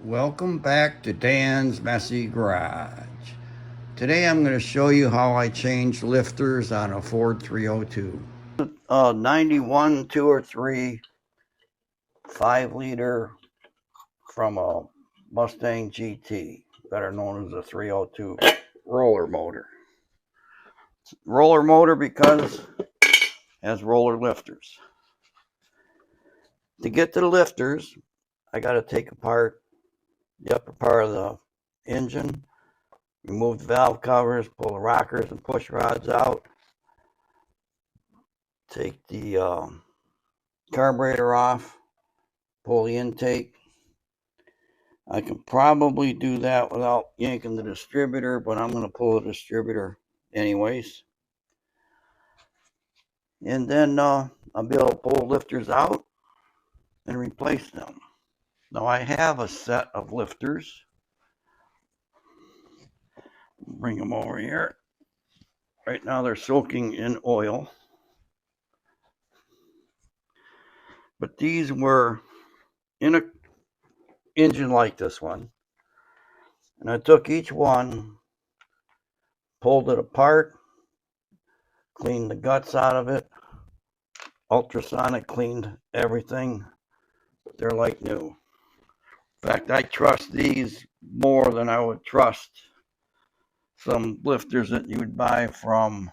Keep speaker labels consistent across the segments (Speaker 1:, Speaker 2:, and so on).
Speaker 1: Welcome back to Dan's Messy Garage. Today I'm going to show you how I changed lifters on a Ford 302. 91 2 or 3 5-liter from a Mustang GT, better known as a 302 roller motor. Roller motor because it has roller lifters. To get to the lifters, I got to take apart the upper part of the engine, remove the valve covers, pull the rockers and push rods out, take the carburetor off, pull the intake. I can probably do that without yanking the distributor, but I'm going to pull the distributor anyways. And then I'll be able to pull lifters out and replace them. Now I have a set of lifters. Bring them over here. Right now they're soaking in oil. But these were in an engine like this one. And I took each one, pulled it apart, cleaned the guts out of it, ultrasonic cleaned everything. They're like new. In fact, I trust these more than I would trust some lifters that you would buy from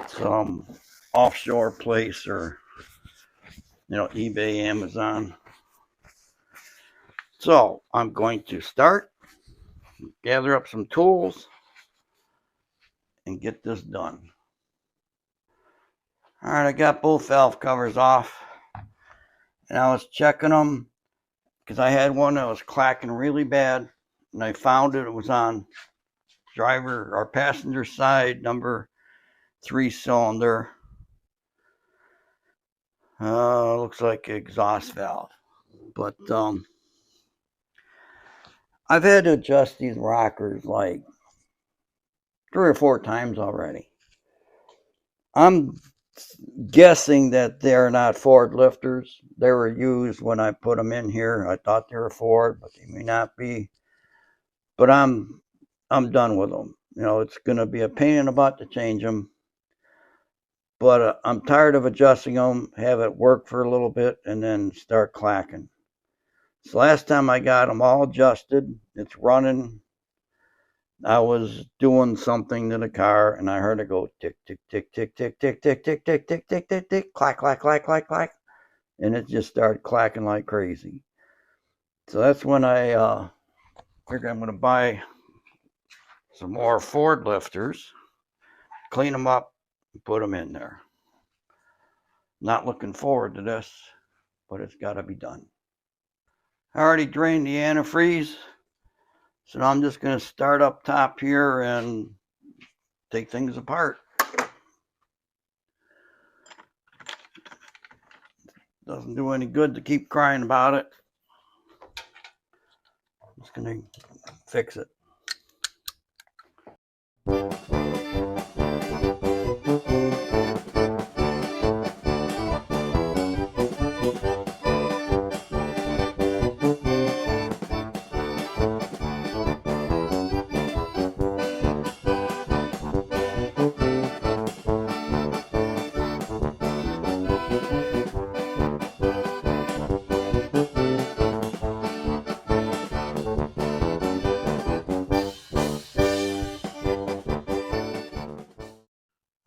Speaker 1: some offshore place or, eBay, Amazon. So I'm going to start, gather up some tools, and get this done. All right, I got both valve covers off, and I was checking them because I had one that was clacking really bad, and I found it. It was on driver or passenger side, number 3 cylinder. Looks like exhaust valve, but I've had to adjust these rockers like 3 or 4 times already. I'm guessing that they're not Ford lifters. They were used when I put them in here. I thought they were Ford, but they may not be. But I'm done with them. It's going to be a pain in the butt to change them. But I'm tired of adjusting them, have it work for a little bit, and then start clacking. So last time I got them all adjusted, it's running. I was doing something to the car, and I heard it go tick, tick, tick, tick, tick, tick, tick, tick, tick, tick, tick, tick, tick, clack, clack, clack, clack, clack, and it just started clacking like crazy. So that's when I figured I'm going to buy some more Ford lifters, clean them up, and put them in there. Not looking forward to this, but it's got to be done. I already drained the antifreeze, so now I'm just going to start up top here and take things apart. Doesn't do any good to keep crying about it. I'm just going to fix it.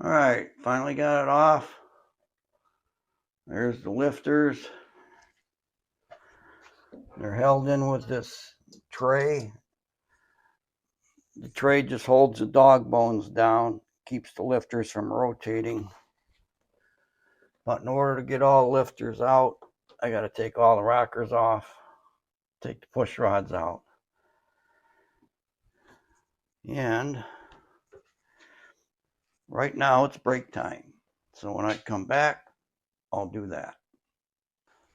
Speaker 1: All right, finally got it off. There's the lifters. They're held in with this tray. The tray just holds the dog bones down, keeps the lifters from rotating. But in order to get all the lifters out, I got to take all the rockers off, take the push rods out. And right now it's break time. So when I come back, I'll do that.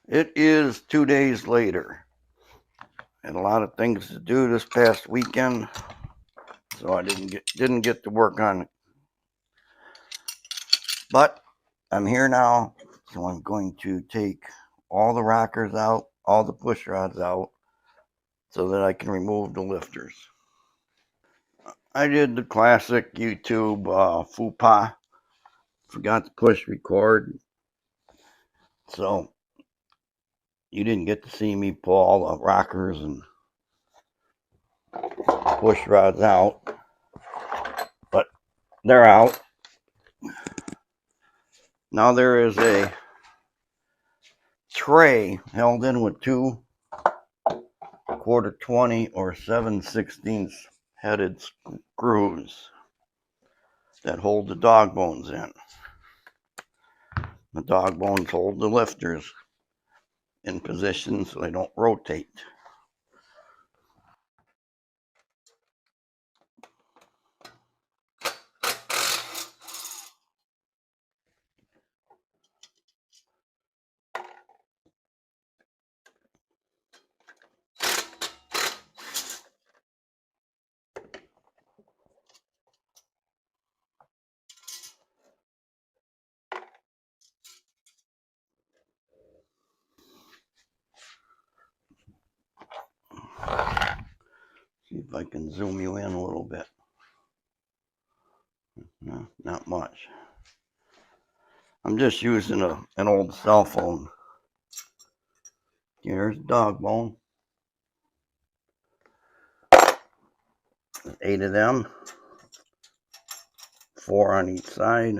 Speaker 1: It is 2 days later. Had a lot of things to do this past weekend, so I didn't get to work on it. But I'm here now, so I'm going to take all the rockers out, all the push rods out, so that I can remove the lifters. I did the classic YouTube faux pas. Forgot to push record, so you didn't get to see me pull all the rockers and push rods out, but they're out. Now there is a tray held in with two 1/4-20 or 7/16 headed screws that hold the dog bones in. The dog bones hold the lifters in position so they don't rotate. See if I can zoom you in a little bit. No, not much. I'm just using an old cell phone. Here's the dog bone. 8 of them. 4 on each side.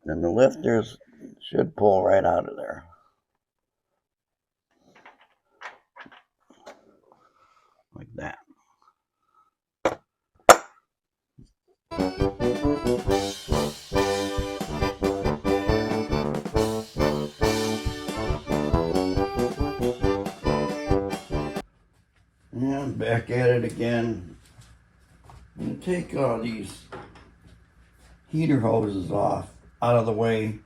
Speaker 1: And the lifters should pull right out of there. Like that. And back at it again. I'm going to take these heater hoses off out of the way.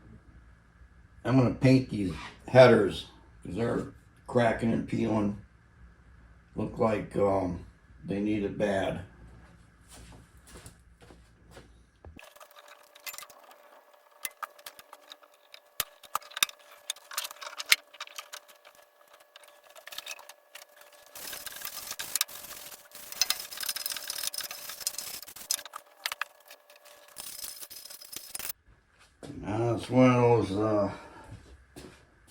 Speaker 1: I'm going to paint these headers because they're cracking and peeling. Look like they need it bad. Now it's one of those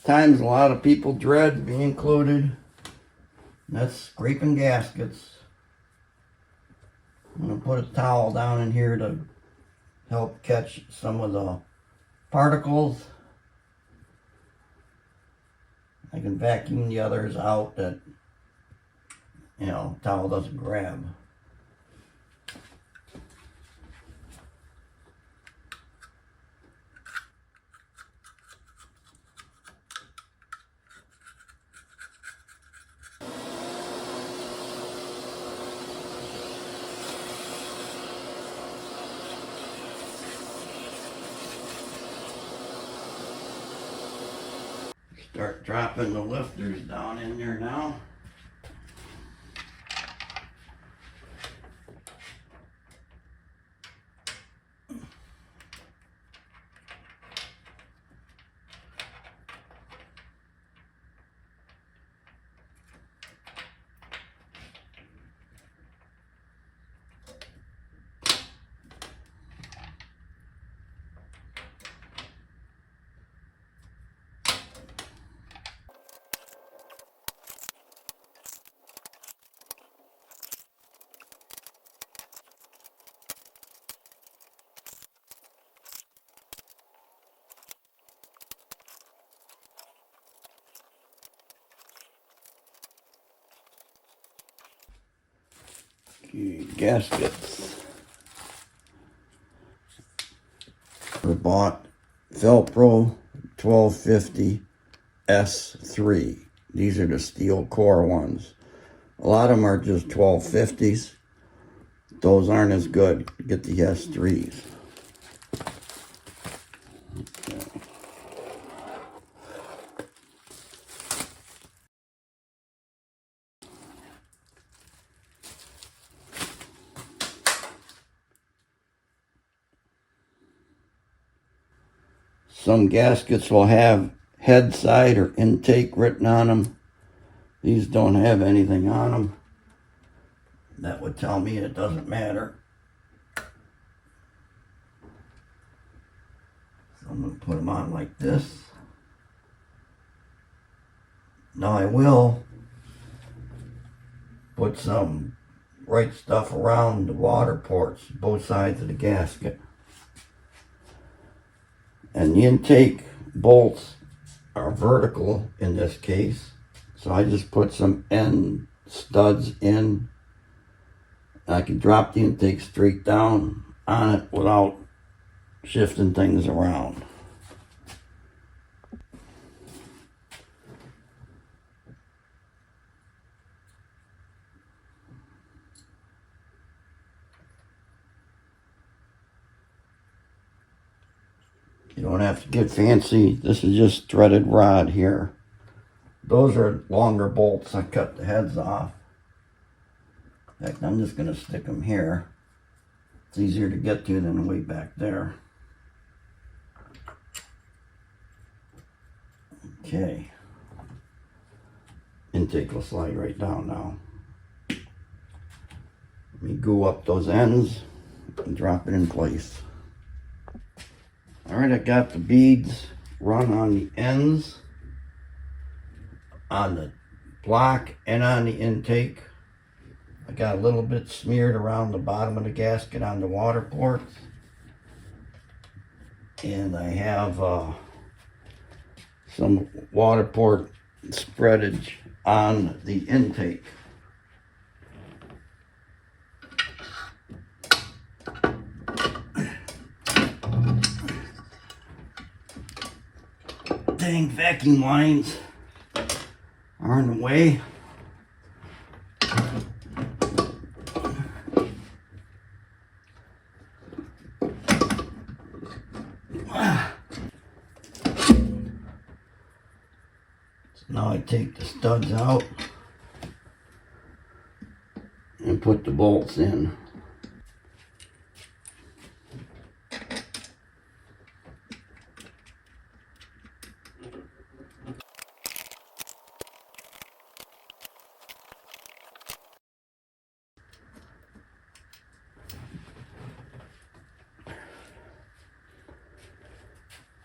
Speaker 1: times a lot of people dread, me included. That's scraping gaskets. I'm going to put a towel down in here to help catch some of the particles. I can vacuum the others out that, towel doesn't grab. Start dropping the lifters down in there now. Okay, gaskets. Were bought Fel-Pro 1250 S3. These are the steel core ones. A lot of them are just 1250s. Those aren't as good. Get the S3s. Some gaskets will have head side or intake written on them. These don't have anything on them. That would tell me it doesn't matter. So I'm going to put them on like this. Now I will put some right stuff around the water ports, both sides of the gasket. And the intake bolts are vertical in this case. So I just put some end studs in. I can drop the intake straight down on it without shifting things around. You don't have to get fancy. This is just threaded rod here. Those are longer bolts. I cut the heads off. In fact, I'm just going to stick them here. It's easier to get to than way back there. Okay. Intake will slide right down now. Let me glue up those ends and drop it in place. Alright, I got the beads run on the ends, on the block and on the intake. I got a little bit smeared around the bottom of the gasket on the water ports. And I have some water port spreadage on the intake. Dang vacuum lines are in the way. So now I take the studs out and put the bolts in.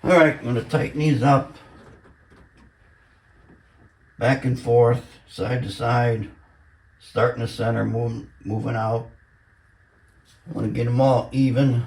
Speaker 1: Alright, I'm going to tighten these up, back and forth, side to side, start in the center, moving out. I want to get them all even.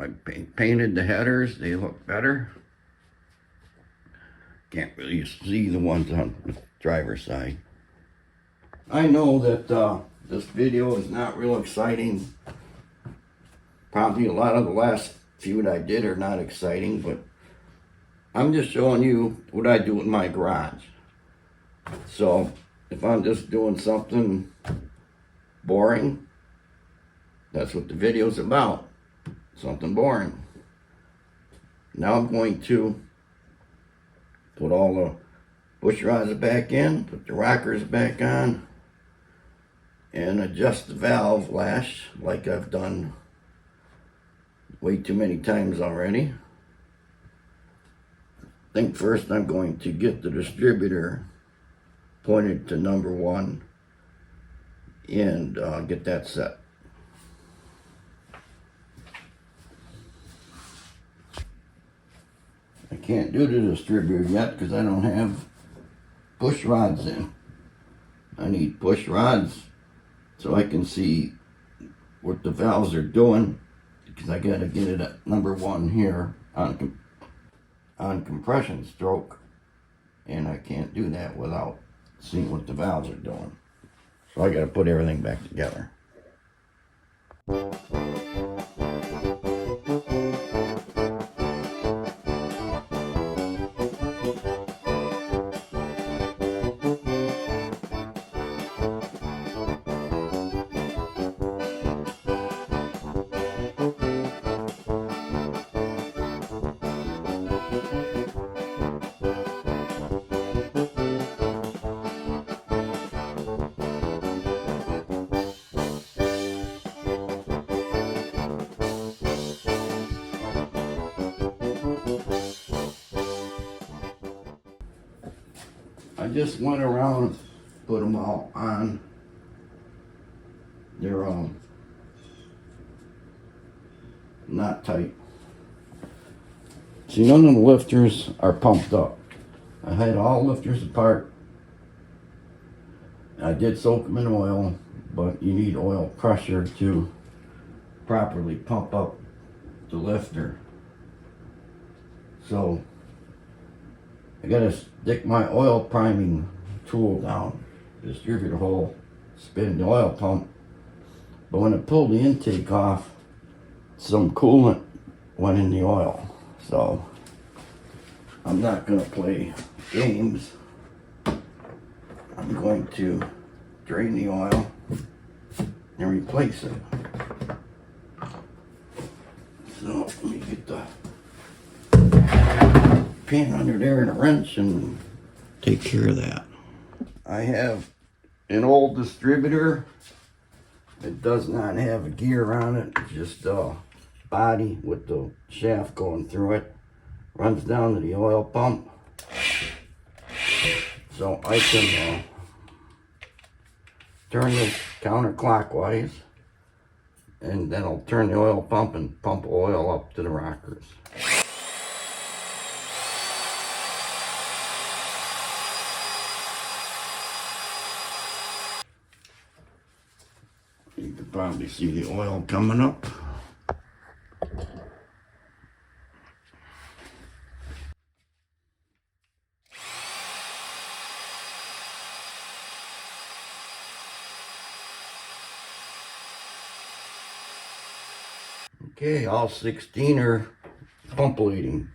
Speaker 1: I painted the headers, they look better. Can't really see the ones on the driver's side. I know that this video is not real exciting. Probably a lot of the last few that I did are not exciting, but I'm just showing you what I do in my garage. So if I'm just doing something boring, that's what the video's about. Something boring. Now I'm going to put all the push rods back in, put the rockers back on, and adjust the valve lash like I've done way too many times already. I think first I'm going to get the distributor pointed to number 1 and get that set. I can't do the distributor yet because I don't have push rods in. I need push rods so I can see what the valves are doing, because I gotta get it at number 1 here on compression stroke, and I can't do that without seeing what the valves are doing. So I gotta put everything back together. just went around and put them all on. They're not tight. See, none of the lifters are pumped up. I had all lifters apart. I did soak them in oil, but you need oil pressure to properly pump up the lifter. So I gotta stick my oil priming tool down, distributor hole, spin the oil pump. But when I pulled the intake off, some coolant went in the oil. So I'm not gonna play games. I'm going to drain the oil and replace it. So let me get the pin under there and a wrench and take care of that. I have an old distributor. It does not have a gear on it. It's just a body with the shaft going through it. Runs down to the oil pump. So I can turn this counterclockwise, and then I'll turn the oil pump and pump oil up to the rockers. You can probably see the oil coming up. Okay, all 16 are pump leading.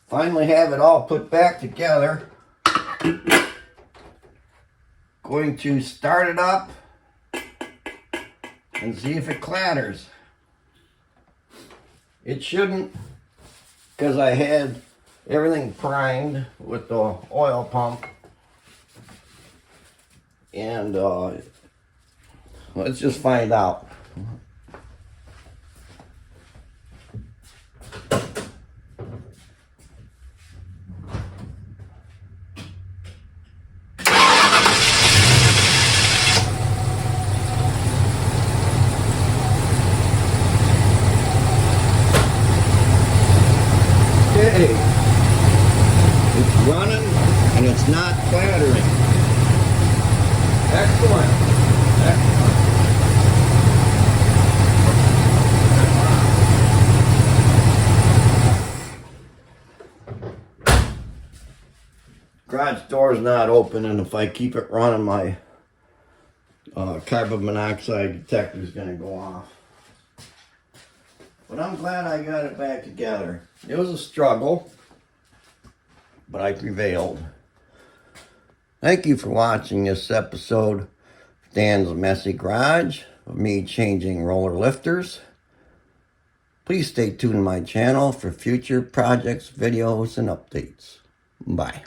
Speaker 1: Finally have it all put back together. Going to start it up and see if it clatters. It shouldn't, because I had everything primed with the oil pump. And let's just find out. Okay, it's running and it's not clattering. Excellent. Excellent. Garage door's not open, and if I keep it running, my carbon monoxide detector is going to go off. But I'm glad I got it back together. It was a struggle, but I prevailed. Thank you for watching this episode of Dan's Messy Garage, of me changing roller lifters. Please stay tuned to my channel for future projects, videos, and updates. Bye.